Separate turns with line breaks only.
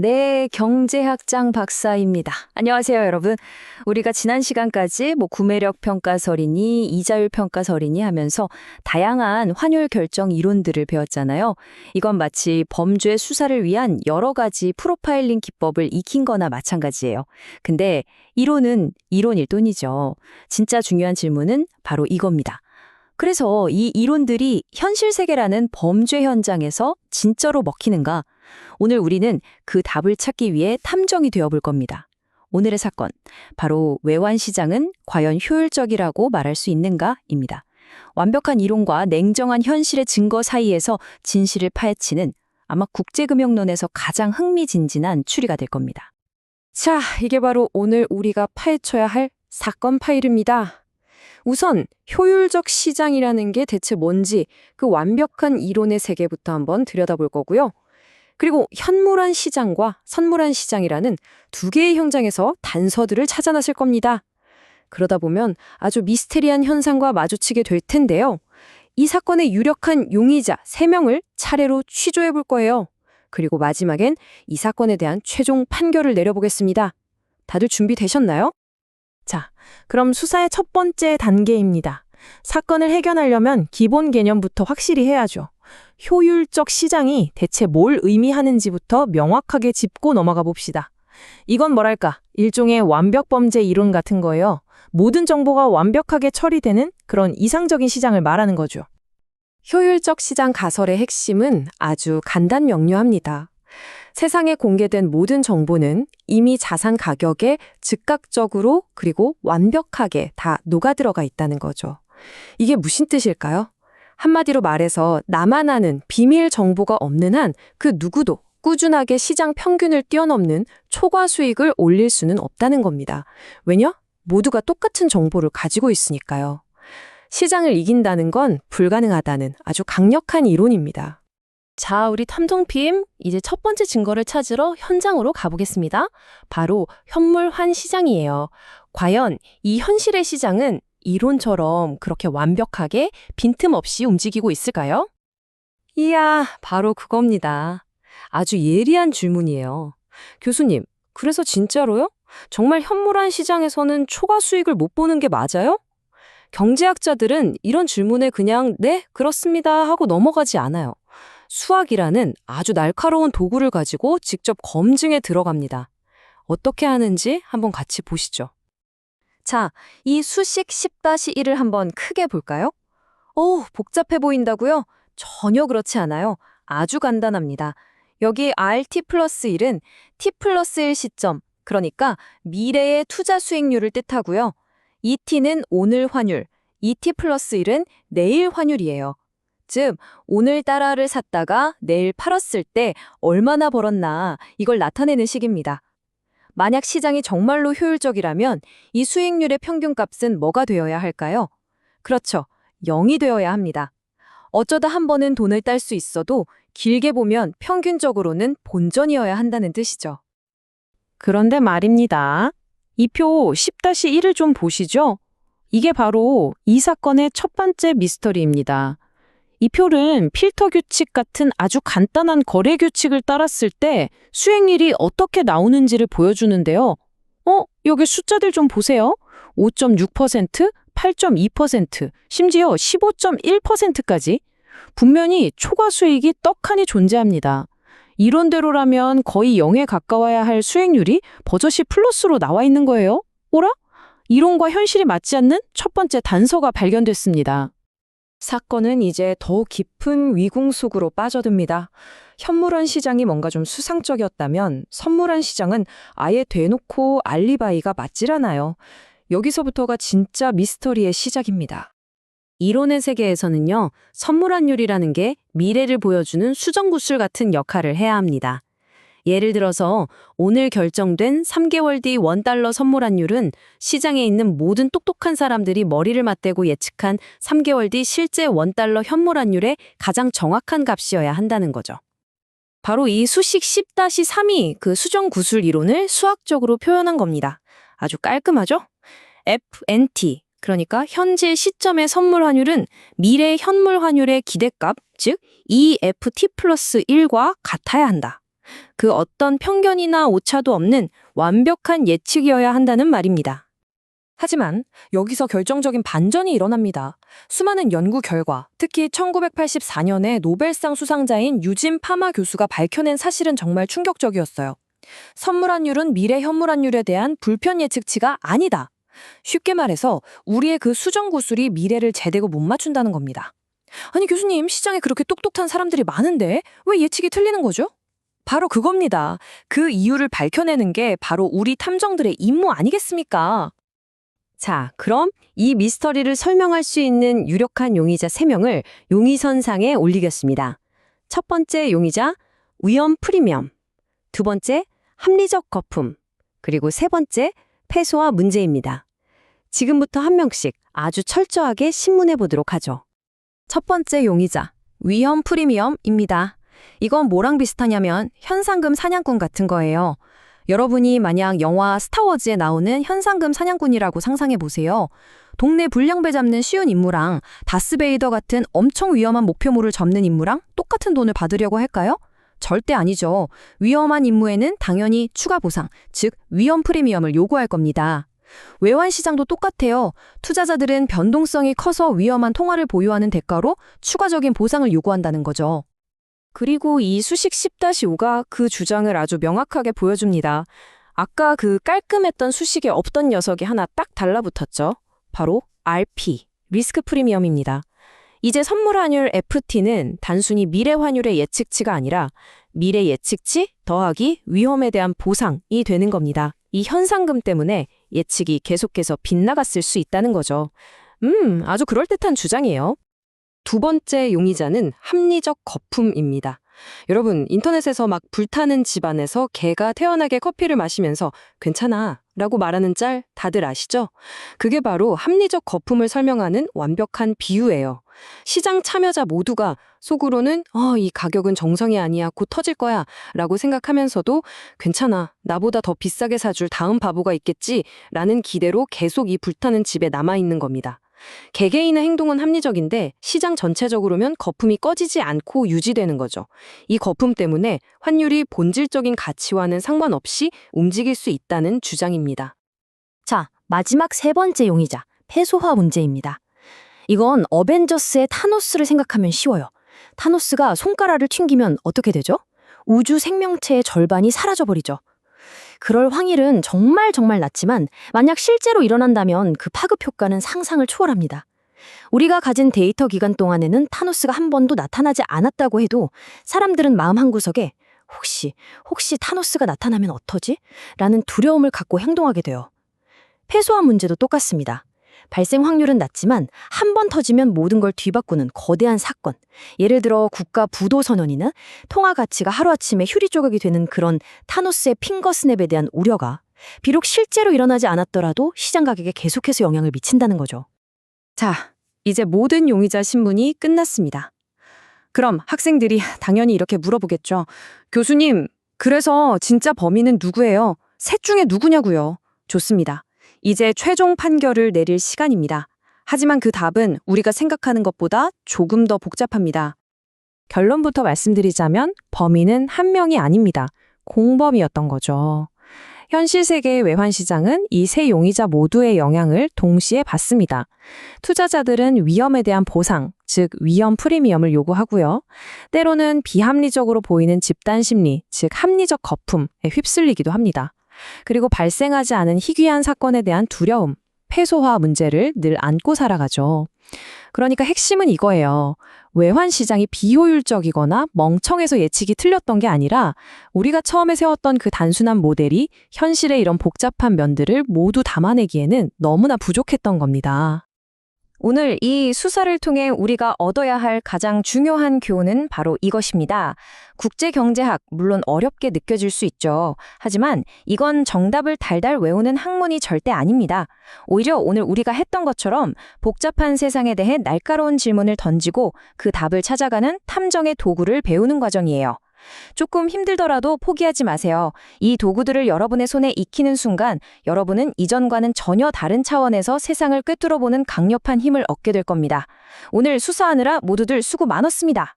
네, 경제학장 박사입니다. 안녕하세요, 여러분. 우리가 지난 시간까지 구매력 평가설이니 이자율 평가설이니 하면서 다양한 환율 결정 이론들을 배웠잖아요. 이건 마치 범죄 수사를 위한 여러 가지 프로파일링 기법을 익힌 거나 마찬가지예요. 근데 이론은 이론일 뿐이죠. 진짜 중요한 질문은 바로 이겁니다. 그래서 이 이론들이 현실 세계라는 범죄 현장에서 진짜로 먹히는가? 오늘 우리는 그 답을 찾기 위해 탐정이 되어볼 겁니다. 오늘의 사건, 바로 외환 시장은 과연 효율적이라고 말할 수 있는가입니다. 완벽한 이론과 냉정한 현실의 증거 사이에서 진실을 파헤치는 아마 국제금융론에서 가장 흥미진진한 추리가 될 겁니다.
자, 이게 바로 오늘 우리가 파헤쳐야 할 사건 파일입니다. 우선 효율적 시장이라는 게 대체 뭔지 그 완벽한 이론의 세계부터 한번 들여다볼 거고요. 그리고 현물한 시장과 선물한 시장이라는 두 개의 현장에서 단서들을 찾아 나설 겁니다. 그러다 보면 아주 미스테리한 현상과 마주치게 될 텐데요. 이 사건의 유력한 용의자 3명을 차례로 취조해 볼 거예요. 그리고 마지막엔 이 사건에 대한 최종 판결을 내려보겠습니다. 다들 준비되셨나요? 자, 그럼 수사의 첫 번째 단계입니다. 사건을 해결하려면 기본 개념부터 확실히 해야죠. 효율적 시장이 대체 뭘 의미하는지부터 명확하게 짚고 넘어가 봅시다. 이건 뭐랄까, 일종의 완벽 범죄 이론 같은 거예요. 모든 정보가 완벽하게 처리되는 그런 이상적인 시장을 말하는 거죠. 효율적 시장 가설의 핵심은 아주 간단명료합니다. 세상에 공개된 모든 정보는 이미 자산 가격에 즉각적으로 그리고 완벽하게 다 녹아들어가 있다는 거죠. 이게 무슨 뜻일까요? 한마디로 말해서 나만 아는 비밀 정보가 없는 한 그 누구도 꾸준하게 시장 평균을 뛰어넘는 초과 수익을 올릴 수는 없다는 겁니다. 왜냐? 모두가 똑같은 정보를 가지고 있으니까요. 시장을 이긴다는 건 불가능하다는 아주 강력한 이론입니다. 자, 우리 탐정팀, 이제 첫 번째 증거를 찾으러 현장으로 가보겠습니다. 바로 현물환 시장이에요. 과연 이 현실의 시장은 이론처럼 그렇게 완벽하게 빈틈없이 움직이고 있을까요?
이야, 바로 그겁니다. 아주 예리한 질문이에요. 교수님, 그래서 진짜로요? 정말 현물한 시장에서는 초과 수익을 못 보는 게 맞아요? 경제학자들은 이런 질문에 그냥 네, 그렇습니다 하고 넘어가지 않아요. 수학이라는 아주 날카로운 도구를 가지고 직접 검증에 들어갑니다. 어떻게 하는지 한번 같이 보시죠. 자, 이 수식 10-1을 한번 크게 볼까요? 복잡해 보인다고요? 전혀 그렇지 않아요. 아주 간단합니다. 여기 RT 플러스 1은 T 플러스 1 시점, 그러니까 미래의 투자 수익률을 뜻하고요. 이 T는 오늘 환율, 이 T 플러스 1은 내일 환율이에요. 즉, 오늘따라를 샀다가 내일 팔았을 때 얼마나 벌었나 이걸 나타내는 식입니다. 만약 시장이 정말로 효율적이라면 이 수익률의 평균값은 뭐가 되어야 할까요? 그렇죠. 0이 되어야 합니다. 어쩌다 한 번은 돈을 딸 수 있어도 길게 보면 평균적으로는 본전이어야 한다는 뜻이죠.
그런데 말입니다. 이 표 10-1을 좀 보시죠. 이게 바로 이 사건의 첫 번째 미스터리입니다. 이 표는 필터 규칙 같은 아주 간단한 거래 규칙을 따랐을 때 수익률이 어떻게 나오는지를 보여주는데요. 여기 숫자들 좀 보세요. 5.6%, 8.2%, 심지어 15.1%까지. 분명히 초과 수익이 떡하니 존재합니다. 이론대로라면 거의 0에 가까워야 할 수익률이 버젓이 플러스로 나와 있는 거예요. 오라? 이론과 현실이 맞지 않는 첫 번째 단서가 발견됐습니다.
사건은 이제 더 깊은 위궁 속으로 빠져듭니다. 현물한 시장이 뭔가 좀 수상적이었다면 선물한 시장은 아예 대놓고 알리바이가 맞질 않아요. 여기서부터가 진짜 미스터리의 시작입니다. 이론의 세계에서는요, 선물환율이라는 게 미래를 보여주는 수정구슬 같은 역할을 해야 합니다. 예를 들어서 오늘 결정된 3개월 뒤 원달러 선물환율은 시장에 있는 모든 똑똑한 사람들이 머리를 맞대고 예측한 3개월 뒤 실제 원달러 현물환율의 가장 정확한 값이어야 한다는 거죠. 바로 이 수식 10-3이 그 수정구슬 이론을 수학적으로 표현한 겁니다. 아주 깔끔하죠? FNT, 그러니까 현재 시점의 선물 환율은 미래 현물 환율의 기대값, 즉 EFT 플러스 1과 같아야 한다.
그 어떤 편견이나 오차도 없는 완벽한 예측이어야 한다는 말입니다.
하지만 여기서 결정적인 반전이 일어납니다. 수많은 연구 결과, 특히 1984년에 노벨상 수상자인 유진 파마 교수가 밝혀낸 사실은 정말 충격적이었어요. 선물환율은 미래 현물환율에 대한 불편 예측치가 아니다. 쉽게 말해서 우리의 그 수정구술이 미래를 제대로 못 맞춘다는 겁니다. 아니 교수님, 시장에 그렇게 똑똑한 사람들이 많은데 왜 예측이 틀리는 거죠? 바로 그겁니다. 그 이유를 밝혀내는 게 바로 우리 탐정들의 임무 아니겠습니까?
자, 그럼 이 미스터리를 설명할 수 있는 유력한 용의자 3명을 용의선상에 올리겠습니다. 첫 번째 용의자, 위험 프리미엄. 두 번째, 합리적 거품. 그리고 세 번째, 패소와 문제입니다. 지금부터 한 명씩 아주 철저하게 신문해 보도록 하죠. 첫 번째 용의자, 위험 프리미엄입니다. 이건 뭐랑 비슷하냐면 현상금 사냥꾼 같은 거예요. 여러분이 만약 영화 스타워즈에 나오는 현상금 사냥꾼이라고 상상해 보세요. 동네 불량배 잡는 쉬운 임무랑 다스베이더 같은 엄청 위험한 목표물을 잡는 임무랑 똑같은 돈을 받으려고 할까요? 절대 아니죠. 위험한 임무에는 당연히 추가 보상, 즉 위험 프리미엄을 요구할 겁니다. 외환 시장도 똑같아요. 투자자들은 변동성이 커서 위험한 통화를 보유하는 대가로 추가적인 보상을 요구한다는 거죠. 그리고 이 수식 10-5가 그 주장을 아주 명확하게 보여줍니다. 아까 그 깔끔했던 수식에 없던 녀석이 하나 딱 달라붙었죠. 바로 RP, 리스크 프리미엄입니다. 이제 선물환율 FT는 단순히 미래 환율의 예측치가 아니라 미래 예측치 더하기 위험에 대한 보상이 되는 겁니다. 이 현상금 때문에 예측이 계속해서 빗나갔을 수 있다는 거죠. 아주 그럴듯한 주장이에요. 두 번째 용의자는 합리적 거품입니다. 여러분, 인터넷에서 막 불타는 집안에서 개가 태연하게 커피를 마시면서 괜찮아 라고 말하는 짤 다들 아시죠? 그게 바로 합리적 거품을 설명하는 완벽한 비유예요. 시장 참여자 모두가 속으로는 이 가격은 정성이 아니야, 곧 터질 거야 라고 생각하면서도 괜찮아, 나보다 더 비싸게 사줄 다음 바보가 있겠지 라는 기대로 계속 이 불타는 집에 남아있는 겁니다. 개개인의 행동은 합리적인데 시장 전체적으로면 거품이 꺼지지 않고 유지되는 거죠. 이 거품 때문에 환율이 본질적인 가치와는 상관없이 움직일 수 있다는 주장입니다.
자, 마지막 세 번째 용의자, 패소화 문제입니다. 이건 어벤져스의 타노스를 생각하면 쉬워요. 타노스가 손가락을 튕기면 어떻게 되죠? 우주 생명체의 절반이 사라져버리죠. 그럴 확률은 정말 낮지만 만약 실제로 일어난다면 그 파급 효과는 상상을 초월합니다. 우리가 가진 데이터 기간 동안에는 타노스가 한 번도 나타나지 않았다고 해도 사람들은 마음 한구석에 혹시 타노스가 나타나면 어떠지? 라는 두려움을 갖고 행동하게 돼요. 패소화 문제도 똑같습니다. 발생 확률은 낮지만 한 번 터지면 모든 걸 뒤바꾸는 거대한 사건. 예를 들어 국가 부도 선언이나 통화 가치가 하루아침에 휴리조각이 되는 그런 타노스의 핑거 스냅에 대한 우려가 비록 실제로 일어나지 않았더라도 시장 가격에 계속해서 영향을 미친다는 거죠.
자, 이제 모든 용의자 신문이 끝났습니다. 그럼 학생들이 당연히 이렇게 물어보겠죠. 교수님, 그래서 진짜 범인은 누구예요? 셋 중에 누구냐고요? 좋습니다. 이제 최종 판결을 내릴 시간입니다. 하지만 그 답은 우리가 생각하는 것보다 조금 더 복잡합니다. 결론부터 말씀드리자면 범인은 한 명이 아닙니다. 공범이었던 거죠. 현실 세계의 외환 시장은 이 세 용의자 모두의 영향을 동시에 받습니다. 투자자들은 위험에 대한 보상, 즉 위험 프리미엄을 요구하고요. 때로는 비합리적으로 보이는 집단 심리, 즉 합리적 거품에 휩쓸리기도 합니다. 그리고 발생하지 않은 희귀한 사건에 대한 두려움, 패소화 문제를 늘 안고 살아가죠. 그러니까 핵심은 이거예요. 외환 시장이 비효율적이거나 멍청해서 예측이 틀렸던 게 아니라 우리가 처음에 세웠던 그 단순한 모델이 현실의 이런 복잡한 면들을 모두 담아내기에는 너무나 부족했던 겁니다. 오늘 이 수사를 통해 우리가 얻어야 할 가장 중요한 교훈은 바로 이것입니다. 국제경제학, 물론 어렵게 느껴질 수 있죠. 하지만 이건 정답을 달달 외우는 학문이 절대 아닙니다. 오히려 오늘 우리가 했던 것처럼 복잡한 세상에 대해 날카로운 질문을 던지고 그 답을 찾아가는 탐정의 도구를 배우는 과정이에요. 조금 힘들더라도 포기하지 마세요. 이 도구들을 여러분의 손에 익히는 순간 여러분은 이전과는 전혀 다른 차원에서 세상을 꿰뚫어보는 강력한 힘을 얻게 될 겁니다. 오늘 수사하느라 모두들 수고 많았습니다.